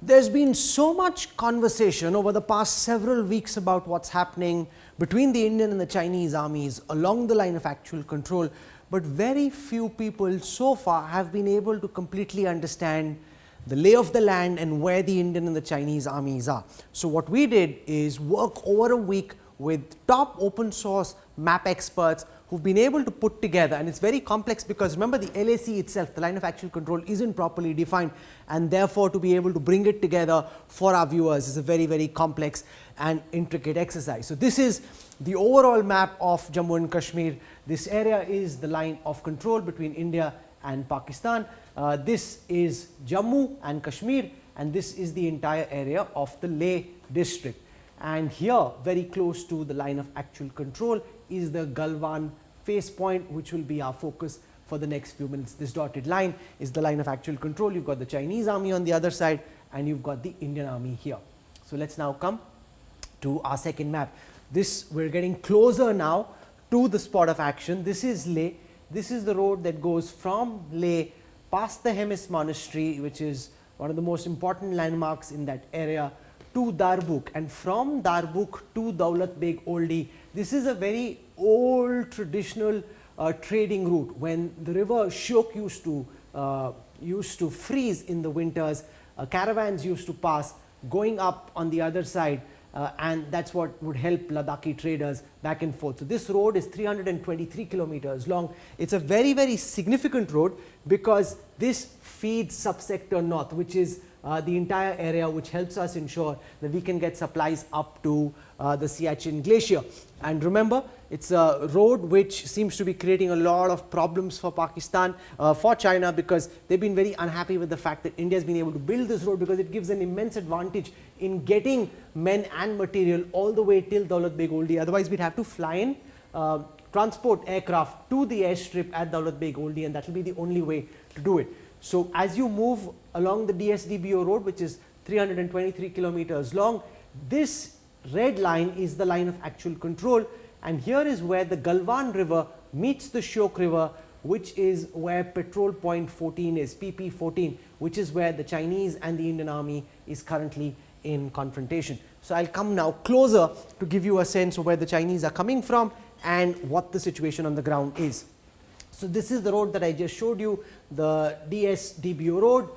There's been so much conversation over the past several weeks about what's happening between the Indian and the Chinese armies along the line of actual control, but very few people so far have been able to completely understand the lay of the land and where the Indian and the Chinese armies are. So what we did is work over a week with top open source map experts who've been able to put together, and it's very complex because remember, the LAC itself, the line of actual control, isn't properly defined, and therefore to be able to bring it together for our viewers is a very, very complex and intricate exercise. So this is the overall map of Jammu and Kashmir. This area is the line of control between India and Pakistan. This is Jammu and Kashmir, and this is the entire area of the Leh district. And here, very close to the line of actual control, is the Galwan face point, which will be our focus for the next few minutes. This dotted line is the line of actual control. You've got the Chinese army on the other side, and you've got the Indian army here. So let's now come to our second map. We're getting closer now to the spot of action. This is Leh. This is the road that goes from Leh past the Hemis monastery, which is one of the most important landmarks in that area, to Darbuk, and from Darbuk to Daulat Beg Oldie. This is a very old traditional trading route. When the river Shyok used to freeze in the winters, caravans used to pass going up on the other side, and that's what would help Ladakhi traders back and forth. So this road is 323 kilometers long. It's a very, very significant road because this feeds subsector north, which is the entire area, which helps us ensure that we can get supplies up to the Siachen glacier. And remember, it's a road which seems to be creating a lot of problems for Pakistan, for China, because they've been very unhappy with the fact that India has been able to build this road because it gives an immense advantage in getting men and material all the way till Daulat Beg Oldie. Otherwise, we'd have to fly in, transport aircraft to the airstrip at Daulat Beg Oldie, and that will be the only way to do it. So as you move along the DSDBO road, which is 323 kilometers long, this red line is the line of actual control, and here is where the Galwan river meets the Shyok river, which is where patrol point 14 is, PP 14, which is where the Chinese and the Indian army is currently in confrontation. So I'll come now closer to give you a sense of where the Chinese are coming from and what the situation on the ground is. So this is the road that I just showed you, the DSDBO road.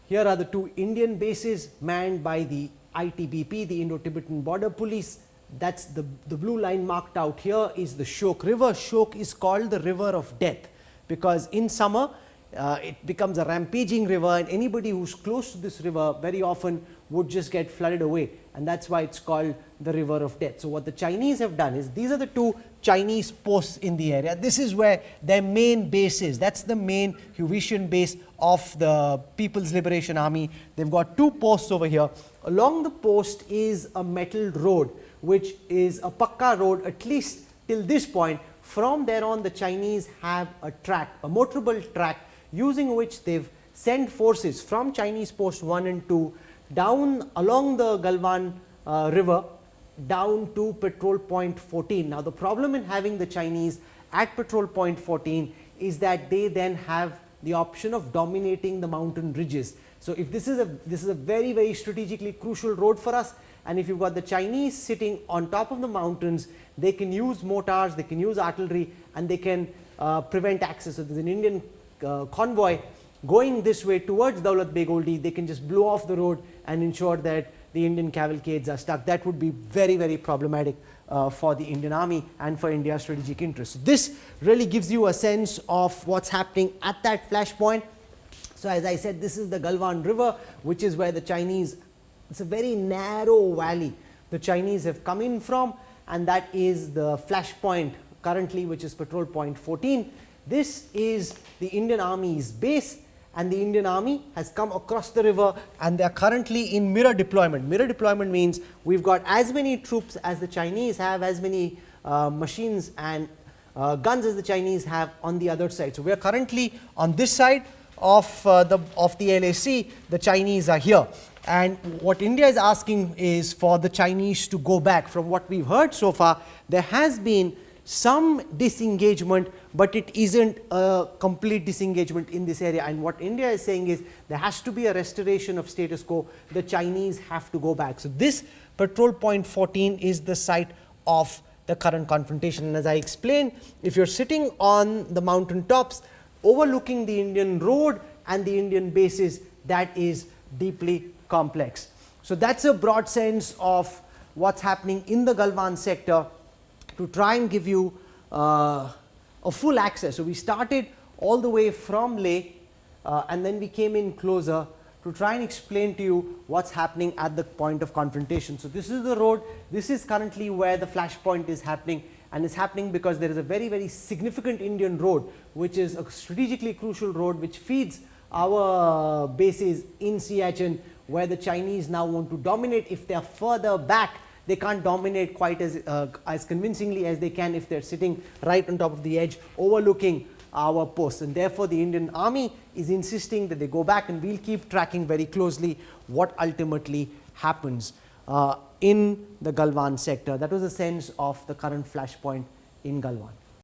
Here are the two Indian bases manned by the ITBP, the Indo-Tibetan Border Police. That's the blue line marked out here is the Shyok River. Shyok is called the river of death because in summer it becomes a rampaging river, and anybody who's close to this river very often would just get flooded away, and that's why it's called the river of death. So what the Chinese have done is, these are the two Chinese posts in the area. This is where their main base is. That's the main Huvitian base of the People's Liberation Army. They've got two posts over here. Along the post is a metal road, which is a Pakka road, at least till this point. From there on, the Chinese have a track, a motorable track, using which they've sent forces from Chinese post 1 and 2 down along the Galwan river down to patrol point 14. Now the problem in having the Chinese at patrol point 14 is that they then have the option of dominating the mountain ridges. So if this is a very, very strategically crucial road for us, and if you've got the Chinese sitting on top of the mountains, they can use mortars, they can use artillery, and they can prevent access. So there's an Indian convoy going this way towards Daulat Beg Oldie, they can just blow off the road and ensure that the Indian cavalcades are stuck. That would be very, very problematic for the Indian army and for India's strategic interests. So this really gives you a sense of what's happening at that flashpoint. So as I said, this is the Galwan River, which is where the Chinese, it's a very narrow valley the Chinese have come in from, and that is the flashpoint currently, which is patrol point 14. This is the Indian Army's base, and the Indian Army has come across the river, and they are currently in mirror deployment. Mirror deployment means we've got as many troops as the Chinese have, as many machines and guns as the Chinese have on the other side. So we are currently on this side of the LAC, the Chinese are here. And what India is asking is for the Chinese to go back. From what we've heard so far, there has been some disengagement, but it isn't a complete disengagement in this area. And what India is saying is there has to be a restoration of status quo. The Chinese have to go back. So this patrol point 14 is the site of the current confrontation. And as I explained, if you're sitting on the mountain tops overlooking the Indian road and the Indian bases, that is deeply complex. So that's a broad sense of what's happening in the Galwan sector, to try and give you a full access. So we started all the way from LAC and then we came in closer to try and explain to you what's happening at the point of confrontation. So this is the road. This is currently where the flashpoint is happening, and it's happening because there is a very, very significant Indian road, which is a strategically crucial road which feeds our bases in Siachen, where the Chinese now want to dominate. If they are further back, they can't dominate quite as convincingly as they can if they're sitting right on top of the edge overlooking our posts. And therefore, the Indian Army is insisting that they go back, and we'll keep tracking very closely what ultimately happens in the Galwan sector. That was a sense of the current flashpoint in Galwan.